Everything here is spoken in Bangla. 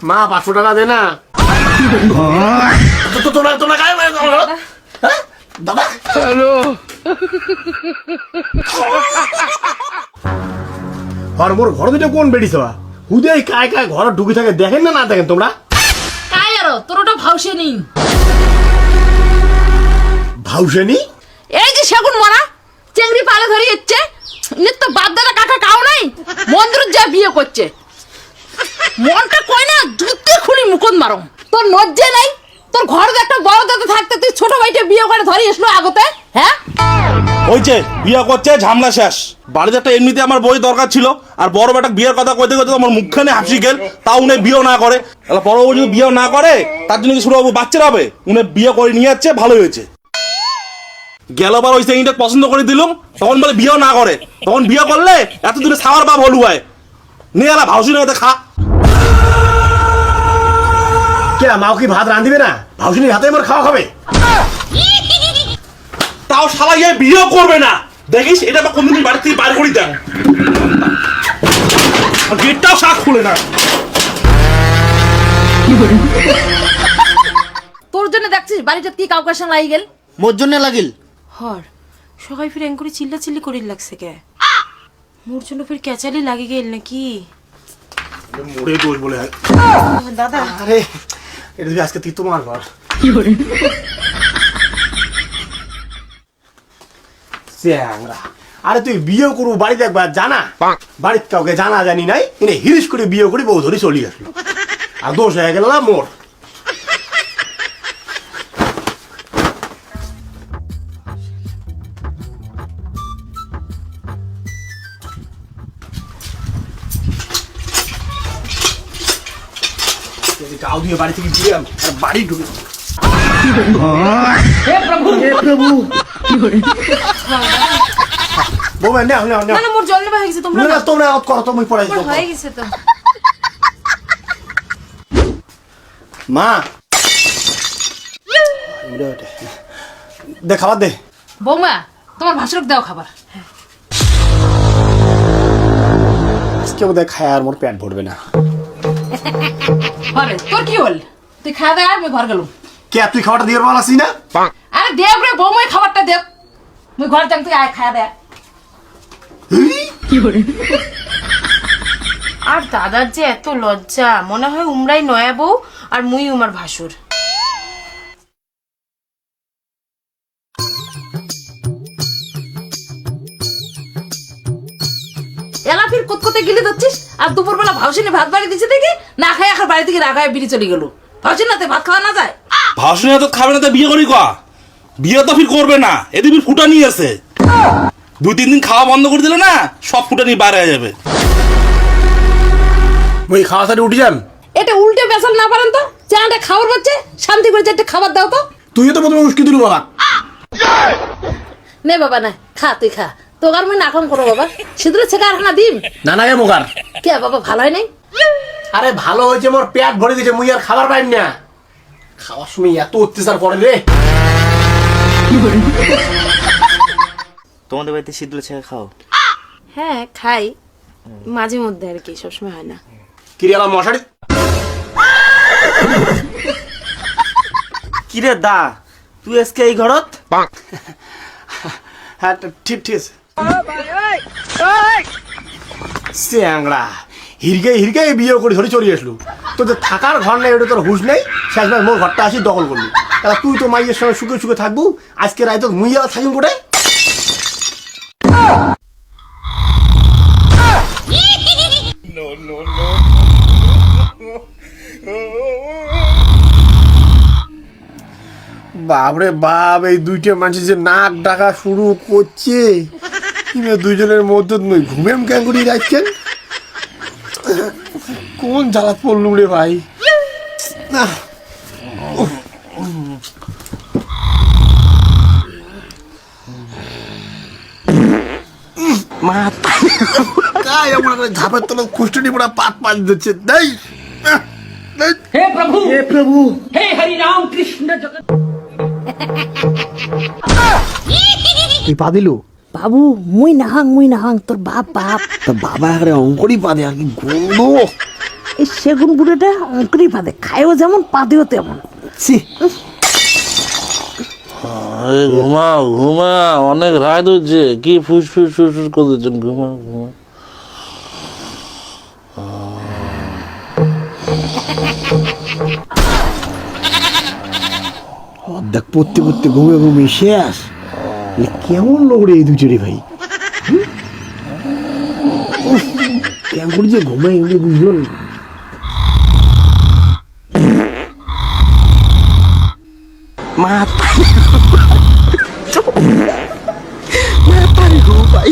মা 500 টাকা দে না। তোমরা কায় দাদা হ্যালো আর মোর ঘর দুটো কোন বেড়িছ হুদে কায় কায় ঘর ঢুকে থাকে দেখেন না না দেখেন তোমরা কায় আর তোর ওটা ভাউসেনি ভাউসেনি এই যে সেগুন মরা চেংড়ি পালে ধরে যাচ্ছে নিত্য বাদ দাদা কাকা কাও নাই মন্দির যা বিয়ে করছে মনটা কই না জুতে খুলি মুকুন মারো তোর লজ্জা নাই তোর ঘর একটা বড় দাদা থাকতে তুই ছোট ভাইটা বিয়ে করে ধরে এসলো আগতে হ্যাঁ ওইছে বিয়ে করছে ঝামলা শেষ বাড়িতে একটা এমনিতে আমার বই দরকার ছিল আর বড় বেটা বিয়ের কথা কইতে কইতে আমার মুখখানে হাসি গেল তাও উনি বিয়েও না করে বড় বউ যদি বিয়েও না করে তার জন্য কি শুরু হবো বাচ্চারা হবে উনি বিয়ে করে নিয়ে যাচ্ছে ভালোই হয়েছে গেলবার ওই সেটা পছন্দ করে দিলুম তখন বলে বিয়েও না করে তখন বিয়ে করলে এত দূরে সাওয়ার বাপ হলু হয় নিয়ে এলা ভাউসি নিয়ে খা কে মাও কি ভাত রাঁধিবে না ভাউসিনীর হাতে আমার খাওয়া খাবে তাও শালা ইয়ে বিয়েও করবে না দেখিস এটা বা কোনদিন বাড়ি থেকে বাইরে করি দেন গেটটাও শাক খুলে না তোর জন্য দেখছিস বাড়িটা কি কাউকে সঙ্গে লাগি গেল মোর জন্য লাগিল হর সবাই ফির এঙ্কুরি চিল্লা চিল্লি করিল লাগছে কে মোর জন্য ফির ক্যাচালি লাগি গেল নাকি মোড়ে দোষ বলে দাদা আরে এটা তুই আজকে তুই তোমার ঘর চ্যাংরা আরে তুই বিয়ে করবো বাড়িতে একবার জানা বাড়িতে কাউকে জানা জানি নাই এনে হিরিস করে বিয়ে করি বউ ধরে চলে আসলো আর দোষ হয়ে গেল না মোর গাও দিয়ে বাড়ি থেকে বিয়ে আর বাড়ি ঢুকে বৌমা না না না না মোর জল নেবা হয়ে গেছে তোমরা না তোমরা আউট করো তুমি পড়াই মোর হয়ে গেছে তো মা দে খাবার দে বৌমা তোমার ভাসুরক দাও খাবার আজকে বোধহয় খায় আর মোর পেট ভরবে না আরে তোর কি হল তুই খাওয়া দে আর আমি ঘর গেলুম কে তুই খাবারটা দিয়ে বল আসি না আরে দেব রে বৌমাই খাবারটা দেব মুই ঘর যাম তুই আয় খাওয়া দে আর দাদার যে এত লজ্জা মনে হয় উমরাই নয়া বউ আর মুই উমার ভাসুর এলা ফির কুতকুতে গিলে যাচ্ছিস আর দুপুরবেলা ভাউসিনি ভাত বাড়ি দিছে দেখি না খাই এখন বাড়ি থেকে রাগায় বিড়ি চলে গেল ভাউসিন নাতে ভাত খাওয়া না যায় ভাউসি তো খাবে না তো বিয়ে করি কা বিয়ে তো ফির করবে না এদিকে ফির ফুটা নিয়ে আছে 2-3 দিন খাওয়া বন্ধ করে দিলে না সব ফুটা নিয়ে বাইরে হয়ে যাবে মুই খাওয়া সাথে উঠে যান এটা উল্টে বেসাল না পারেন তো চাটা খাবার বাচ্চে শান্তি করে চারটে খাবার দাও তো তুইও তো প্রথমে উস্কি দিল বাবা নে বাবা না খা তুই খা তোকার মুই নাকম করো বাবা সিঁদুরে ছেকা আর না দিম না না কে মোকার কে বাবা ভালো হয় নাই আরে ভালো হয়েছে মোর পেট ভরে গেছে মুই আর খাবার পাইম না খাওয়ার সময় এত অত্যাচার করে রে তোমাদের বাড়িতে সিদ্ধ ছেঁকা খাও হ্যাঁ খাই মাঝে মধ্যে আর কি সবসময় হয় না কিরিয়ালা মশারি কিরে দা তুই আজকে এই ঘরত হ্যাঁ ঠিক ঠিক আছে চ্যাংড়া হিরগে বিয়ে করে ধরে চলে আসলু তোদের থাকার ঘর নেই ওটা তোর হুশ নেই শেষবার মোর ঘরটা আসি দখল করলি তাহলে তুই তো মাইয়ের সঙ্গে সুখে সুখে থাকবো আজকে রায় তো মুইয়া থাকিম কোটায় বাপরে বাপ এই দুইটা মানুষ যে নাক ডাকা শুরু করছে দুইজনের মধ্যে ঘুমেম ক্যাঙ্গুরি রাখছেন কোন জ্বালা পড়লুম রে ভাই ঝাপের তলা খুষ্টনি পড়া পাত পাত দিচ্ছে দেই हे प्रभु हे हरि राम कृष्ण जगत তুই পা দিলু বাবু মুই নাহাং তোর বাপ তো বাবা এখানে অঙ্করই পা দে আর কি গন্ধ এই সেগুন বুড়োটা অঙ্কুরি পাদে খায়ও যেমন পাদেও তেমন। ছি, আরে ঘুমাও ঘুমাও, অনেক রাত হচ্ছে, কি ফুস ফুস ফুস ফুস করতেছেন, ঘুমাও ঘুমাও। অর্ধেক পড়তে পড়তে ঘুমে ঘুমে শেষ। এ কেমন লোক রে এই দুটো রে ভাই, কেমন করে যে ঘুমাই এমনি বুঝলো না। মাথায় ঘুম পাই।